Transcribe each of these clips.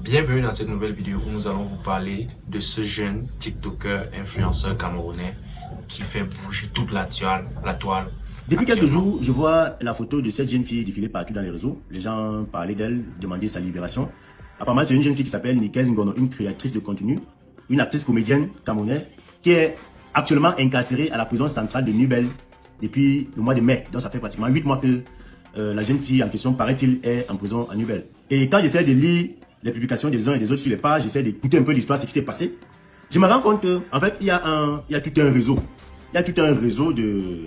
Bienvenue dans cette nouvelle vidéo où nous allons vous parler de ce jeune TikToker influenceur camerounais qui fait bouger toute la toile. Depuis quelques jours, je vois la photo de cette jeune fille défiler partout dans les réseaux. Les gens parlaient d'elle, demandaient sa libération. Apparemment, c'est une jeune fille qui s'appelle Nikez Ngono, une créatrice de contenu, une actrice comédienne camerounaise qui est actuellement incarcérée à la prison centrale de Nubel depuis le mois de mai. Donc ça fait pratiquement 8 mois que la jeune fille en question, paraît-il, est en prison à Nubel. Et quand j'essaie de lire les publications des uns et des autres sur les pages, j'essaie d'écouter un peu l'histoire, ce qui s'est passé, je me rends compte qu'en fait, il y a tout un réseau. Il y a tout un réseau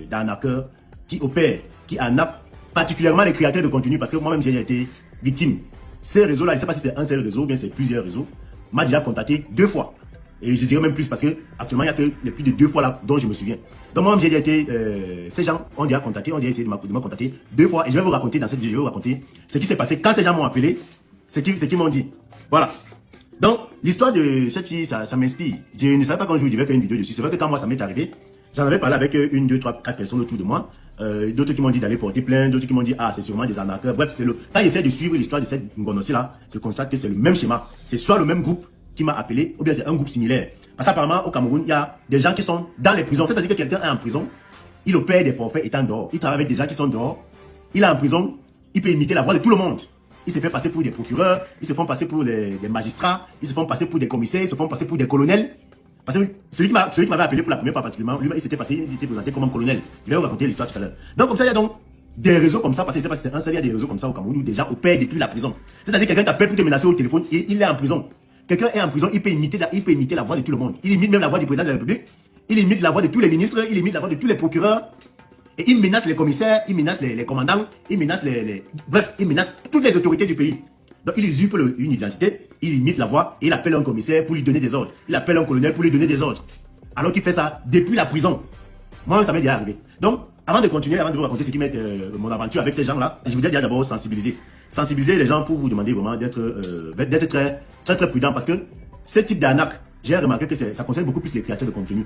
d'arnaqueurs qui opèrent, qui arnaquent particulièrement les créateurs de contenu, parce que moi-même j'ai été victime. Ces réseaux-là, je ne sais pas si c'est un seul réseau ou bien c'est plusieurs réseaux, m'a déjà contacté 2 fois. Et je dirais même plus parce que actuellement il n'y a que les plus de 2 fois là dont je me souviens. Donc moi-même j'ai été, ces gens ont déjà contacté, ont déjà essayé de me contacter 2 fois. Et je vais vous raconter dans cette vidéo, je vais vous raconter ce qui s'est passé quand ces gens m'ont appelé, ce qu'ils m'ont dit. Voilà. Donc l'histoire de cette fille, ça m'inspire. Je ne savais pas quand je devais faire une vidéo dessus. C'est vrai que quand moi ça m'est arrivé, j'en avais parlé avec 1, 2, 3, 4 personnes autour de moi. D'autres qui m'ont dit d'aller porter plainte, d'autres qui m'ont dit ah c'est sûrement des arnaqueurs. Bref, quand j'essaie de suivre l'histoire de cette Ngonossi là, je constate que c'est le même schéma. C'est soit le même groupe qui m'a appelé, ou bien c'est un groupe similaire. Parce qu'apparemment au Cameroun, il y a des gens qui sont dans les prisons. C'est-à-dire que quelqu'un est en prison, il opère des forfaits étant dehors. Il travaille avec des gens qui sont dehors. Il est en prison, il peut imiter la voix de tout le monde. Ils se font passer pour des procureurs, ils se font passer pour des magistrats, ils se font passer pour des commissaires, ils se font passer pour des colonels. Parce que celui qui m'avait appelé pour la première fois, particulièrement, lui, il s'était présenté comme un colonel. Je vais vous raconter l'histoire tout à l'heure. Donc, comme ça, il y a donc des réseaux comme ça, parce que c'est un seul, il y a des réseaux comme ça au Cameroun où des gens opèrent depuis la prison. C'est-à-dire quelqu'un t'appelle pour te menacer au téléphone et il est en prison. Quelqu'un est en prison, il peut imiter la voix de tout le monde. Il imite même la voix du président de la République, il imite la voix de tous les ministres, il imite la voix de tous les procureurs. Et il menace les commissaires, il menace les commandants, il menace bref, il menace toutes les autorités du pays. Donc il usurpe une identité, il imite la voix, et il appelle un commissaire pour lui donner des ordres. Il appelle un colonel pour lui donner des ordres. Alors qu'il fait ça depuis la prison. Moi, ça m'est déjà arrivé. Donc, avant de continuer, avant de vous raconter ce qui m'est mon aventure avec ces gens-là, je voudrais d'abord sensibiliser. Sensibiliser les gens pour vous demander vraiment d'être très prudent, parce que ce type d'arnaque, j'ai remarqué que ça concerne beaucoup plus les créateurs de contenu.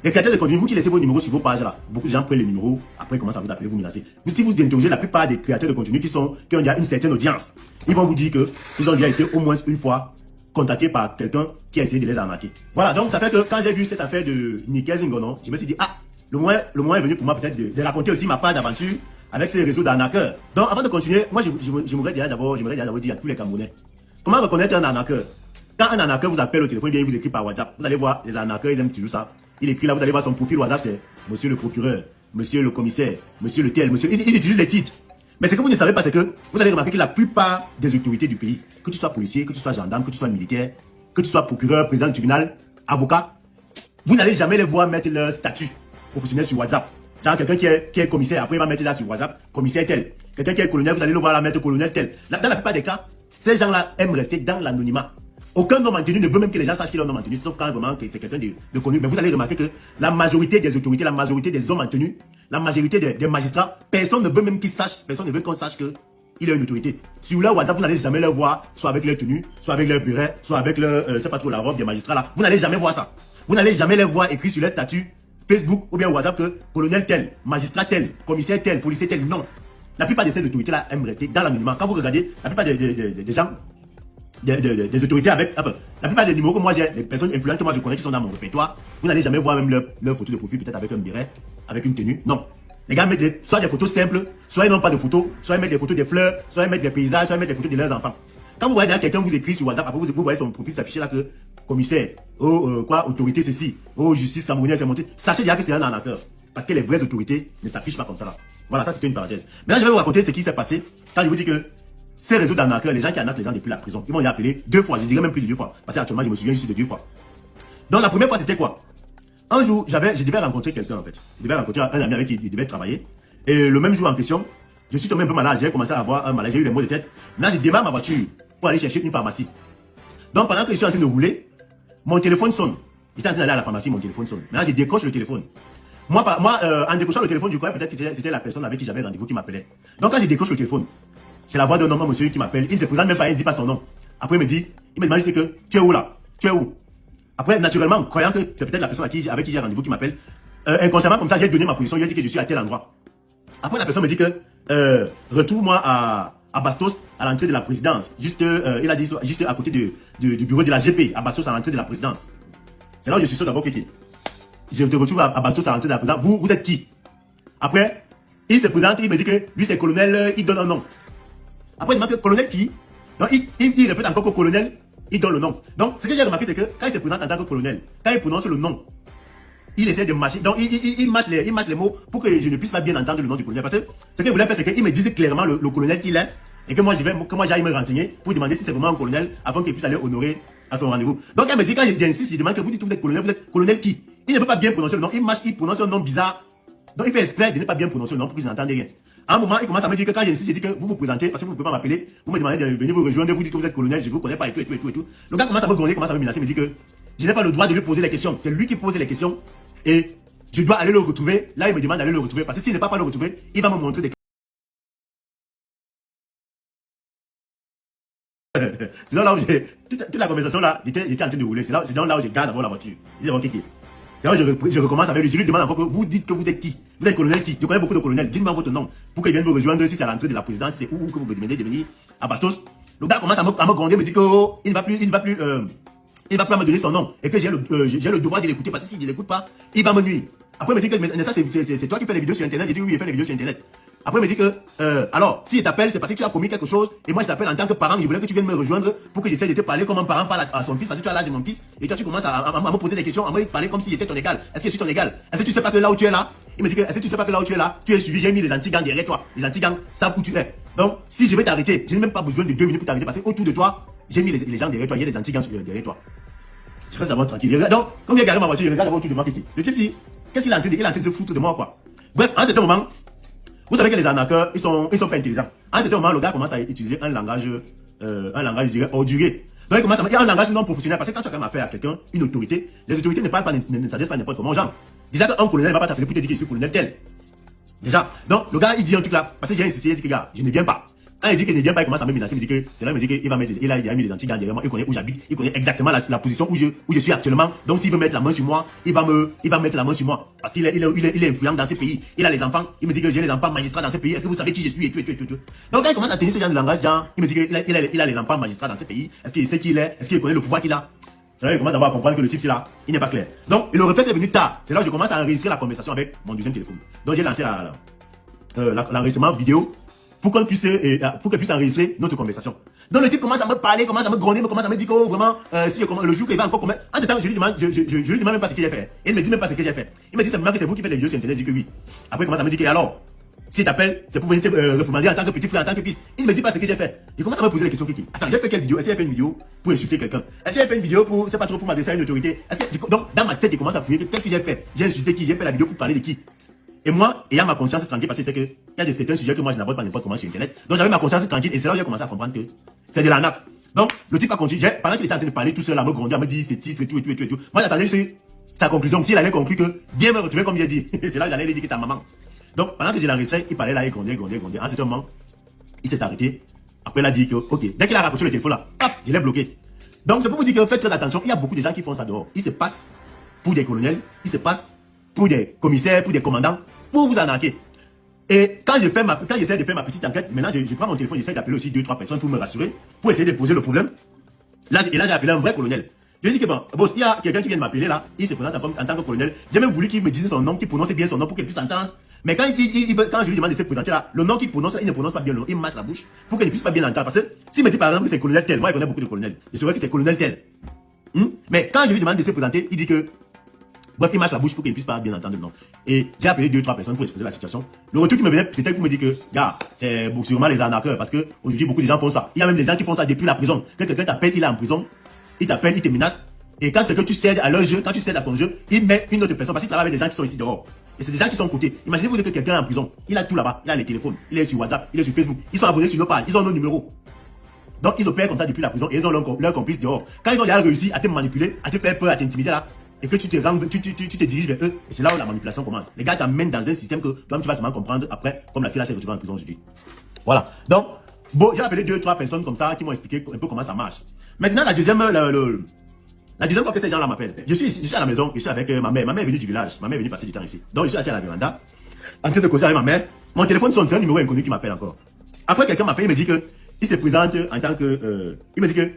Les créateurs de contenu, vous qui laissez vos numéros sur vos pages là, beaucoup de gens prennent les numéros, après commencent à vous appeler, vous menacer. Si vous interrogez la plupart des créateurs de contenu qui ont déjà une certaine audience, ils vont vous dire qu'ils ont déjà été au moins une fois contactés par quelqu'un qui a essayé de les arnaquer. Voilà, donc ça fait que quand j'ai vu cette affaire de Nikez Ngono, je me suis dit, ah, le moment est venu pour moi peut-être de raconter aussi ma part d'aventure avec ces réseaux d'arnaqueurs. Donc avant de continuer, moi j'aimerais déjà d'abord dire à tous les Camerounais, comment reconnaître un arnaqueur? Quand un arnaqueur vous appelle au téléphone, il vous écrit par WhatsApp, vous allez voir, les arnaqueurs, ils aiment toujours ça. Il écrit là, vous allez voir son profil WhatsApp, c'est monsieur le procureur, monsieur le commissaire, monsieur le tel, monsieur. Ils utilisent les titres. Mais ce que vous ne savez pas, c'est que vous allez remarquer que la plupart des autorités du pays, que tu sois policier, que tu sois gendarme, que tu sois militaire, que tu sois procureur, président du tribunal, avocat, vous n'allez jamais les voir mettre leur statut professionnel sur WhatsApp. Genre quelqu'un qui est commissaire, après il va mettre là sur WhatsApp, commissaire tel. Quelqu'un qui est colonel, vous allez le voir là mettre colonel tel. Dans la plupart des cas, ces gens-là aiment rester dans l'anonymat. Aucun nom maintenu ne veut même que les gens sachent qu'il est un nom maintenu, sauf quand vraiment c'est quelqu'un de connu. Mais vous allez remarquer que la majorité des autorités, la majorité des hommes maintenus, la majorité des magistrats, personne ne veut même qu'ils sachent, personne ne veut qu'on sache qu'il est une autorité. Sur leur WhatsApp, vous n'allez jamais leur voir, soit avec leur tenue, soit avec leur béret, soit avec leur, c'est pas trop la robe des magistrats là. Vous n'allez jamais voir ça. Vous n'allez jamais les voir écrit sur leur statut Facebook ou bien WhatsApp que colonel tel, magistrat tel, commissaire tel, policier tel. Non. La plupart de ces autorités là aiment rester dans l'anonymat. Quand vous regardez, la plupart des gens, des autorités avec, enfin, la plupart des numéros que moi j'ai, les personnes influentes que moi je connais qui sont dans mon répertoire, vous n'allez jamais voir même leur photo de profil, peut-être avec un béret, avec une tenue. Non. Les gars mettent soit des photos simples, soit ils n'ont pas de photos, soit ils mettent des photos des fleurs, soit ils mettent des paysages, soit ils mettent des photos de leurs enfants. Quand vous voyez quelqu'un vous écrit sur WhatsApp, après vous voyez son profil s'afficher là que commissaire, autorité ceci, justice camerounaise c'est monté, sachez déjà que c'est un arnaqueur. Parce que les vraies autorités ne s'affichent pas comme ça là. Voilà, ça c'était une parenthèse. Maintenant je vais vous raconter ce qui s'est passé quand je vous dis que ces réseaux d'arnaqueurs, les gens qui arnaquent les gens depuis la prison, ils m'ont appelé 2 fois, je dirais même plus de 2 fois. Parce qu'actuellement, je me souviens juste de 2 fois. Donc la première fois, c'était quoi? Un jour, je devais rencontrer quelqu'un en fait. Je devais rencontrer un ami avec qui il devait travailler. Et le même jour en question, je suis tombé un peu malade, j'ai commencé à avoir un malade, j'ai eu les maux de tête. Maintenant, je démarre ma voiture pour aller chercher une pharmacie. Donc pendant que je suis en train de rouler, mon téléphone sonne. J'étais en train d'aller à la pharmacie, mon téléphone sonne. Maintenant, je décroche le téléphone. Moi, en décrochant le téléphone, je croyais peut-être que c'était la personne avec qui j'avais rendez-vous qui m'appelait. Donc quand je décroche le téléphone, c'est la voix d'un homme, un monsieur qui m'appelle. Il ne se présente même pas, il ne dit pas son nom. Après, il me demande que tu es où là? Tu es où? Après, naturellement, croyant que c'est peut-être la personne avec qui j'ai rendez-vous qui m'appelle, inconsciemment comme ça, j'ai donné ma position, j'ai dit que je suis à tel endroit. Après, la personne me dit que retrouve-moi à Bastos, à l'entrée de la présidence. Juste, il a dit, juste à côté du bureau de la GP, à Bastos, à l'entrée de la présidence. C'est là où je suis sûr d'abord que je te retrouve à Bastos, à l'entrée de la présidence. Vous êtes qui? Après, il se présente, il me dit que lui c'est colonel, il donne un nom. Après, il me demande que colonel qui? Donc, il répète encore que colonel, il donne le nom. Donc, ce que j'ai remarqué, c'est que quand il se présente en tant que colonel, quand il prononce le nom, il essaie de mâcher. Donc, il mâche les mots pour que je ne puisse pas bien entendre le nom du colonel. Parce que ce qu'il voulait faire, c'est qu'il me dise clairement le colonel qu'il est et que moi, j'aille me renseigner pour demander si c'est vraiment un colonel afin qu'il puisse aller honorer à son rendez-vous. Donc, elle me dit, quand j'insiste, je demande que vous dites que vous êtes colonel qui? Il ne veut pas bien prononcer le nom. Il mâche, il prononce un nom bizarre. Donc, il fait exprès de ne pas bien prononcer le nom pour que je n'entende rien. À un moment, il commence à me dire que quand j'insiste, je dis que vous vous présentez parce que vous ne pouvez pas m'appeler. Vous me demandez de venir vous rejoindre, vous dites que vous êtes colonel, je ne vous connais pas et tout. Le gars commence à me gronder, commence à me menacer, me dit que je n'ai pas le droit de lui poser les questions. C'est lui qui pose les questions et je dois aller le retrouver. Là, il me demande d'aller le retrouver parce que s'il n'est pas le retrouver, il va me montrer des. C'est là où j'ai. Toute la conversation là, j'étais en train de rouler. C'est là où je garde d'abord la voiture. Je dis, ok, qui? C'est là où je recommence avec lui. Je lui demande encore que vous dites que vous êtes qui? Vous êtes colonel qui? Je connais beaucoup de colonels. Dites-moi votre nom. Pour qu'il vienne vous rejoindre si c'est à l'entrée de la présidence, si c'est où que vous me demandez de venir à Bastos. Le gars commence à me gronder, me dit que il ne va plus me donner son nom. Et que j'ai le devoir de l'écouter parce que s'il ne l'écoute pas, il va me nuire. Après, il me dit que ça, c'est toi qui fais les vidéos sur Internet. Je dis oui, je fais les vidéos sur Internet. Après, il me dit que, alors, si je t'appelle, c'est parce que tu as commis quelque chose. Et moi, je t'appelle en tant que parent. Je voulais que tu viennes me rejoindre pour que j'essaie de te parler comme un parent parle à son fils. Parce que tu as l'âge de mon fils. Et toi, tu commences à me poser des questions, à me parler comme s'il était ton égal. Est-ce que je suis ton égal? Est-ce que tu sais pas que là où tu es là? Il me dit que, est-ce que tu sais pas que là où tu es là? Tu es suivi, j'ai mis les anti-gangs derrière toi. Les anti-gangs savent où tu es. Donc, si je vais t'arrêter, je n'ai même pas besoin de 2 minutes pour t'arrêter parce qu'autour de toi, j'ai mis les gens derrière toi. Il y a les anti-gangs derrière toi. Je reste d'abord tranquille. Donc, comme il a garé ma voiture, je regarde d'abord autour de moi. Le type, si, qu'est-ce qu'il est en train de, il est en train de se foutre de moi, quoi. Bref, à un certain moment, vous savez que les arnaqueurs, ils sont pas intelligents. À un certain moment, le gars commence à utiliser un langage, je dirais, orduré. Donc, il y a un langage non professionnel parce que quand tu as quand même affaire à quelqu'un, une autorité, les autorités ne parlent pas, ne s'adressent pas n'importe comment aux gens. Déjà qu'un colonel ne va pas t'appeler pour te dire que je suis colonel tel. Déjà. Donc, le gars, il dit un truc là, parce que j'ai insisté, il dit que, gars, je ne viens pas. Quand il dit qu'il ne vient pas, il commence à me menacer, il me dit que, c'est là, il me dit qu'il va mettre, il a mis les anti-gangs derrière moi, il connaît où j'habite, il connaît exactement la position où je suis actuellement. Donc, s'il veut mettre la main sur moi, il va mettre la main sur moi. Parce qu'il est influent dans ce pays. Il a les enfants, il me dit que j'ai les enfants magistrats dans ce pays. Est-ce que vous savez qui je suis et tout. Donc, quand il commence à tenir ce genre de langage, genre, il me dit qu'il a les enfants magistrats dans ce pays. Est-ce qu'il sait qui il est? Est-ce qu'il connaît le pouvoir qu'il a? C'est là qu'il commence d'abord à comprendre que le type, c'est là, il n'est pas clair. Donc, le réflexe est venu tard. C'est là où je commence à enregistrer la conversation avec mon deuxième téléphone. Donc, j'ai lancé l'enregistrement vidéo pour qu'elle puisse enregistrer notre conversation. Donc le type commence à me parler, commence à me gronder, commence à me dire que oh, vraiment, si le jour qu'il va encore commettre. En tout temps, je lui demande même pas ce que j'ai fait. Il ne me dit même pas ce que j'ai fait. Il me dit simplement que c'est vous qui faites les vidéos sur Internet. Je dis que oui. Après, il commence à me dire que alors, si t'appelles, c'est pour venir te réprimander en tant que petit frère, en tant que fils. Il ne me dit pas ce que j'ai fait. Il commence à me poser des questions. Attends, j'ai fait quelle vidéo? Est-ce qu'il a fait une vidéo pour insulter quelqu'un? Est-ce qu'il a fait une vidéo pour, c'est pas trop pour m'adresser à une autorité? Donc, dans ma tête, il commence à fouiller qu'est-ce que j'ai fait? J'ai insulté qui? J'ai fait la vidéo pour parler de qui? Et moi, ayant ma conscience tranquille, parce que c'est que il y a certains sujets que moi je n'aborde pas n'importe comment sur Internet. Donc j'avais ma conscience tranquille et c'est là où j'ai commencé à comprendre que c'est de l'arnaque. Donc le type a continué. Pendant qu'il était en train de parler tout seul, à me gronder, à me dire ses titres et tout. Moi j'attendais juste sa conclusion. S'il avait conclu que viens me retrouver comme j'ai dit. C'est là où j'allais lui dire que ta maman. Donc pendant que j'ai l'enregistré, il parlait là, il grondait. En ce moment, il s'est arrêté. Après il a dit que ok. Dès qu'il a raccroché le téléphone là, hop, je l'ai bloqué. Donc c'est pour vous dire que faites très attention. Il y a beaucoup de gens qui font ça dehors. Ils se passent pour des colonels, ils se passent pour des commissaires, pour des commandants, pour vous arnaquer. Et quand j'essaie de faire ma petite enquête, maintenant je prends mon téléphone, j'essaie d'appeler aussi 2-3 personnes pour me rassurer, pour essayer de poser le problème. Là, j'ai appelé un vrai colonel. Je lui ai dit que bon, s'il y a quelqu'un qui vient de m'appeler là, il se présente en tant que colonel. J'ai même voulu qu'il me dise son nom, qu'il prononce bien son nom pour qu'il puisse entendre. Mais quand je lui demande de se présenter là, le nom qu'il prononce, il ne prononce pas bien le nom, il mâche la bouche pour qu'il ne puisse pas bien entendre. Parce que s'il me dit par exemple que c'est colonel tel, moi je connais beaucoup de colonels, je saurais que c'est colonel tel. Mais quand je lui demande de se présenter, il dit que bref, il mâche la bouche pour qu'il ne puisse pas bien entendre le nom. Et j'ai appelé 2-3 personnes pour exposer la situation. Le retour qui me venait, c'était pour me dire que, gars, c'est sûrement les arnaqueurs, parce que aujourd'hui beaucoup de gens font ça. Il y a même des gens qui font ça depuis la prison. Quand quelqu'un t'appelle, il est en prison, il t'appelle, il te menace. Et quand c'est que tu cèdes à leur jeu, quand tu cèdes à son jeu, il met une autre personne, parce qu'il travaille avec des gens qui sont ici dehors. Et c'est des gens qui sont côté. Imaginez-vous que quelqu'un est en prison, il a tout là-bas, il a les téléphones, il est sur WhatsApp, il est sur Facebook, ils sont abonnés sur nos pages, ils ont nos numéros. Donc ils opèrent comme ça depuis la prison et ils ont leur complice dehors. Quand ils ont déjà réussi à te manipuler, à te faire peur, à t'intimider là, et que tu te diriges vers eux, et c'est là où la manipulation commence. Les gars t'amènent dans un système que toi tu vas seulement comprendre après, comme la fille là s'est retrouvée en prison aujourd'hui. Voilà. Donc, bon, j'ai appelé 2-3 personnes comme ça qui m'ont expliqué un peu comment ça marche. Maintenant, la deuxième fois que ces gens là m'appellent, je suis à la maison, je suis avec ma mère. Ma mère est venue du village, ma mère est venue passer du temps ici. Donc je suis assis à la véranda, en train de causer avec ma mère. Mon téléphone sonne, c'est un numéro inconnu qui m'appelle encore. Après, quelqu'un m'appelle, il me dit que il se présente en tant que... il me dit que...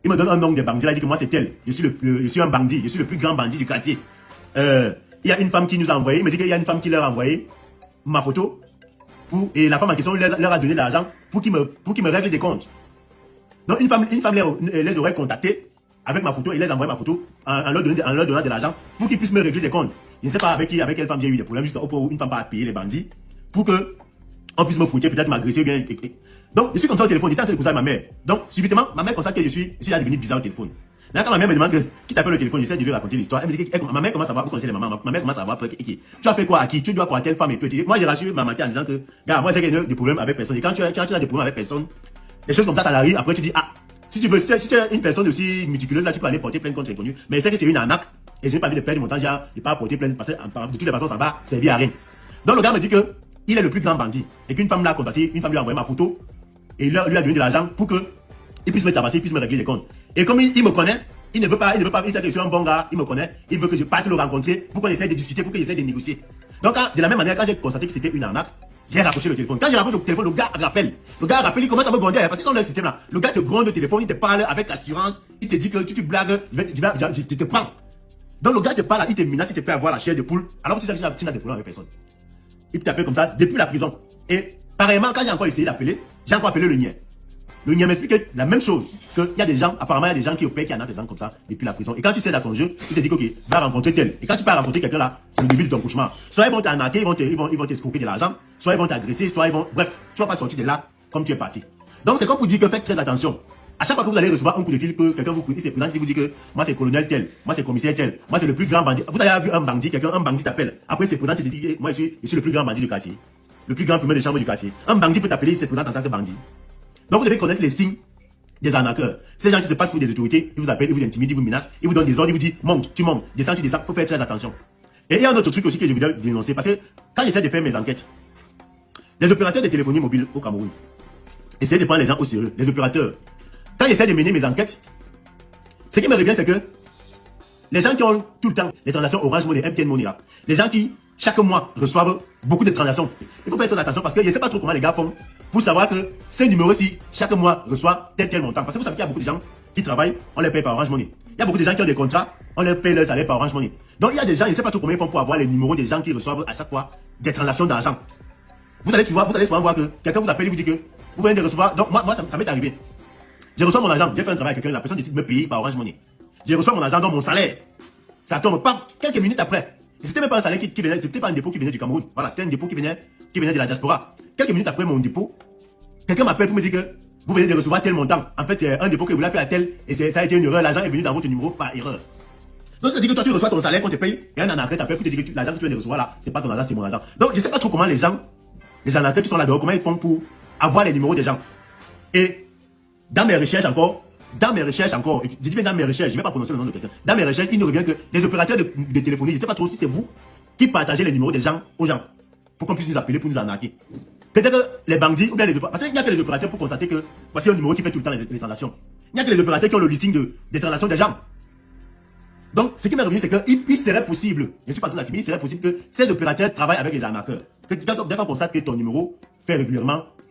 Il me donne un nom de bandit, là, il dit que moi c'est tel. Je suis un bandit, je suis le plus grand bandit du quartier. Il y a une femme qui nous a envoyé, il me dit qu'il y a une femme qui leur a envoyé ma photo. Et la femme en question leur a donné de l'argent pour qu'ils me règlent des comptes. Donc une femme les aurait contactés avec ma photo et les envoyé ma photo en leur donnant de l'argent pour qu'ils puissent me régler des comptes. Je ne sais pas avec quelle femme j'ai eu des problèmes, juste pour une femme pas à payer les bandits, pour que on puisse me foutre, peut-être m'agresser ou bien. Donc je suis comme ça au téléphone, j'étais en train de causer avec ma mère. Donc subitement, ma mère constate que je suis là devenu bizarre au téléphone. Là quand ma mère me demande qui t'appelle au téléphone, j'essaie de lui raconter l'histoire. Elle me dit que ma mère commence à voir, vous connaissez les mamans, ma mère commence à voir, tu as fait quoi à qui, tu dois quoi à telle femme et tout. Moi j'ai rassuré ma maman en disant que, gars, moi j'ai des problèmes avec personne. Et quand tu as des problèmes avec personne, les choses comme ça t'arrivent, après tu dis, ah, si tu es une personne aussi multiculeuse, là tu peux aller porter plainte contre l'inconnu. Mais c'est que c'est une arnaque et je n'ai pas envie de perdre mon temps, j'ai pas porter plainte parce que de toutes les façons ça va servir à rien. Donc le gars me dit que il est le plus grand bandit et qu'une femme l'a contacté, une femme lui a envoyé ma photo et lui a donné de l'argent pour qu'il puisse me tabasser, il puisse me régler les comptes. Et comme il me connaît, il ne veut pas, il sait que je suis un bon gars, il me connaît, il veut que je parte le rencontrer pour qu'on essaie de discuter, pour qu'il essaie de négocier. Donc de la même manière, quand j'ai constaté que c'était une arnaque, j'ai raccroché le téléphone. Quand j'ai raccroché le téléphone, le gars rappelle. Le gars rappelle, il commence à me gronder parce qu'ils sont dans le système là. Le gars te gronde au téléphone, il te parle avec assurance, il te dit que tu blagues, je te prends. Donc le gars te parle, il te menace, il te fait avoir la chair de poule, alors que tu sais que tu n'as des problèmes avec personne. Il t'appelle comme ça depuis la prison. Et pareillement, quand j'ai encore essayé d'appeler, j'ai encore appelé le Nien. Le Nien m'explique la même chose, qu'il y a des gens, apparemment il y a des gens qui opèrent, qui en ont des gens comme ça depuis la prison. Et quand tu sais dans son jeu, il te dit ok, va rencontrer tel. Et quand tu pars rencontrer quelqu'un là, c'est le début de ton cauchemar. Soit ils vont t'arnaquer, ils vont t'escroquer de l'argent, soit ils vont t'agresser, soit ils vont... Bref, tu vas pas sortir de là comme tu es parti. Donc c'est comme pour dire que faites très attention. À chaque fois que vous allez recevoir un coup de fil, que quelqu'un il se présente, il vous dit que moi c'est colonel tel, moi c'est commissaire tel, moi c'est le plus grand bandit. Vous avez vu un bandit, un bandit t'appelle. Après il se présente, il te dit moi je suis le plus grand bandit du quartier. Le plus grand fumeur de chambre du quartier. Un bandit peut t'appeler, il se présente en tant que bandit. Donc vous devez connaître les signes des arnaqueurs. Ces gens qui se passent pour des autorités, ils vous appellent, ils vous intimident, ils vous menacent, ils vous donnent des ordres, ils vous disent monte, tu montes, descends, tu descends. Il faut faire très attention. Et il y a un autre truc aussi que je voulais dénoncer parce que quand j'essaie de faire mes enquêtes, les opérateurs de téléphonie mobile au Cameroun, essayez de prendre les gens au sérieux. Les opérateurs, quand j'essaie de mener mes enquêtes, ce qui me revient, c'est que les gens qui ont tout le temps les transactions Orange Money, MTN Money là, les gens qui chaque mois reçoivent beaucoup de transactions. Il faut faire très attention parce que je ne sais pas trop comment les gars font pour savoir que ce numéro-ci, chaque mois, reçoit tel montant. Parce que vous savez qu'il y a beaucoup de gens qui travaillent, on les paye par Orange Money. Il y a beaucoup de gens qui ont des contrats, on les paye leur salaire par Orange Money. Donc il y a des gens, je ne sais pas trop comment ils font pour avoir les numéros des gens qui reçoivent à chaque fois des transactions d'argent. Vous allez souvent voir que quelqu'un vous appelle et vous dit que vous venez de recevoir. Donc moi ça m'est arrivé. Je reçois mon argent, j'ai fait un travail avec quelqu'un, la personne décide de me payer par Orange Money. Je reçois mon argent dans mon salaire. Ça tombe pas quelques minutes après. Et c'était même pas un salaire qui venait, c'était pas un dépôt qui venait du Cameroun. Voilà, c'était un dépôt qui venait de la diaspora. Quelques minutes après mon dépôt, quelqu'un m'appelle pour me dire que vous venez de recevoir tel montant. En fait, c'est un dépôt que vous l'avez fait à tel et ça a été une erreur. L'argent est venu dans votre numéro par erreur. Donc, ça veut dire que toi, tu reçois ton salaire qu'on te paye et un arnaqueur t'appelle pour te dire que l'argent que tu viens de recevoir là, c'est pas ton argent, c'est mon argent. Donc, je sais pas trop comment les arnaqueurs qui sont là dehors, comment ils font pour avoir les numéros des gens. Et dans mes recherches encore, je dis bien dans mes recherches, je ne vais pas prononcer le nom de quelqu'un. Dans mes recherches, il nous revient que les opérateurs de téléphonie, je ne sais pas trop si c'est vous qui partagez les numéros des gens aux gens pour qu'on puisse nous appeler pour nous arnaquer. Peut-être que les bandits ou bien les opérateurs, parce qu'il n'y a que les opérateurs pour constater que voici un numéro qui fait tout le temps les transactions. Il n'y a que les opérateurs qui ont le listing des transactions des gens. Donc, ce qui m'est revenu, c'est qu'il serait possible, je ne suis pas en train d'affirmer, il serait possible que ces opérateurs travaillent avec les arnaqueurs. Dès qu'on constate que ton numéro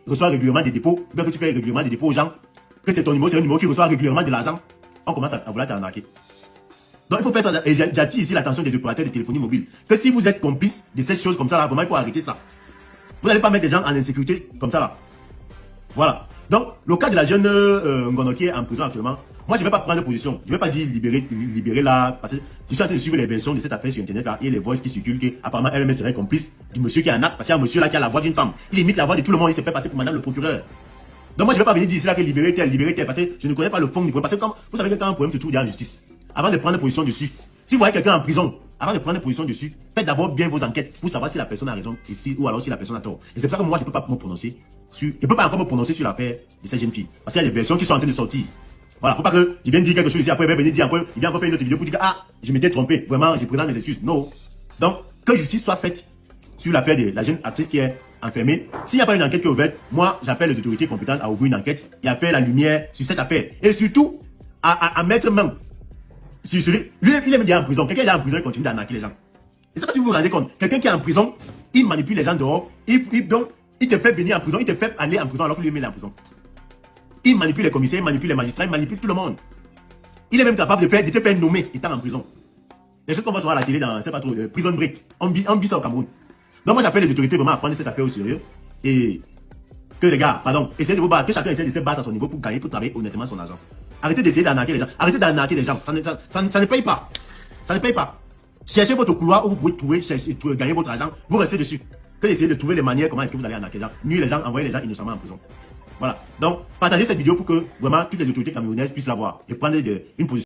reçoit régulièrement des dépôts, ou bien que tu fais régulièrement des dépôts aux gens, que c'est ton numéro, c'est un numéro qui reçoit régulièrement de l'argent, on commence à vouloir t'arnaquer. Donc il faut faire ça, et j'attire ici l'attention des opérateurs de téléphonie mobile, que si vous êtes complice de cette chose comme ça là, vraiment il faut arrêter ça. Vous n'allez pas mettre des gens en insécurité comme ça là. Voilà. Donc le cas de la jeune Ngono qui est en prison actuellement, moi je ne vais pas prendre de position, je ne vais pas dire libérer là, parce que je suis en train de suivre les versions de cette affaire sur internet là, et les voix qui circulent, que apparemment elle-même serait complice du monsieur qui est en acte, parce qu'il y a un monsieur là qui a la voix d'une femme, il imite la voix de tout le monde, il se fait passer pour madame le procureur. Donc moi je ne vais pas venir dire ici là que libérer tel, parce que je ne connais pas le fond du problème. Parce que comme vous savez que quand un problème se trouve dans la justice, avant de prendre position dessus, si vous voyez quelqu'un en prison, avant de prendre position dessus, faites d'abord bien vos enquêtes pour savoir si la personne a raison ou alors si la personne a tort. Et c'est pour ça que moi je ne peux pas me prononcer sur, je peux pas encore me prononcer sur l'affaire de cette jeune fille. Parce qu'il y a des versions qui sont en train de sortir. Voilà, faut pas que je vienne dire quelque chose ici, après il va venir dire encore, il vient encore faire une autre vidéo pour dire que ah, je m'étais trompé, vraiment, je présente mes excuses. Non. Donc, que justice soit faite sur l'affaire de la jeune actrice qui est enfermée. S'il n'y a pas une enquête qui est ouverte, moi, j'appelle les autorités compétentes à ouvrir une enquête et à faire la lumière sur cette affaire. Et surtout, à mettre main sur celui... Lui, il est déjà en prison. Quelqu'un est déjà en prison, il continue d'arnaquer les gens. Et c'est pas si vous vous rendez compte. Quelqu'un qui est en prison, il manipule les gens dehors. Donc, Il te fait venir en prison, il te fait aller en prison alors qu'il lui met en prison. Il manipule les commissaires, il manipule les magistrats, il manipule tout le monde. Il est même capable de te faire nommer étant en prison. Les choses qu'on voit souvent à la télé dans, c'est pas trop, Prison Break. On vit ça au Cameroun. Donc moi j'appelle les autorités vraiment à prendre cette affaire au sérieux. Et que les gars, pardon, essayez de vous battre, que chacun essaie de se battre à son niveau pour gagner, pour travailler honnêtement son argent. Arrêtez d'essayer d'arnaquer les gens. Arrêtez d'arnaquer les gens. Ça ne paye pas. Ça ne paye pas. Cherchez votre couloir où vous pouvez trouver, gagner votre argent. Vous restez dessus. Que d'essayer de trouver les manières comment est-ce que vous allez arnaquer les gens. Nuire les gens, envoyer les gens innocemment en prison. Voilà. Donc, partagez cette vidéo pour que vraiment toutes les autorités camerounaises puissent la voir et prendre une position.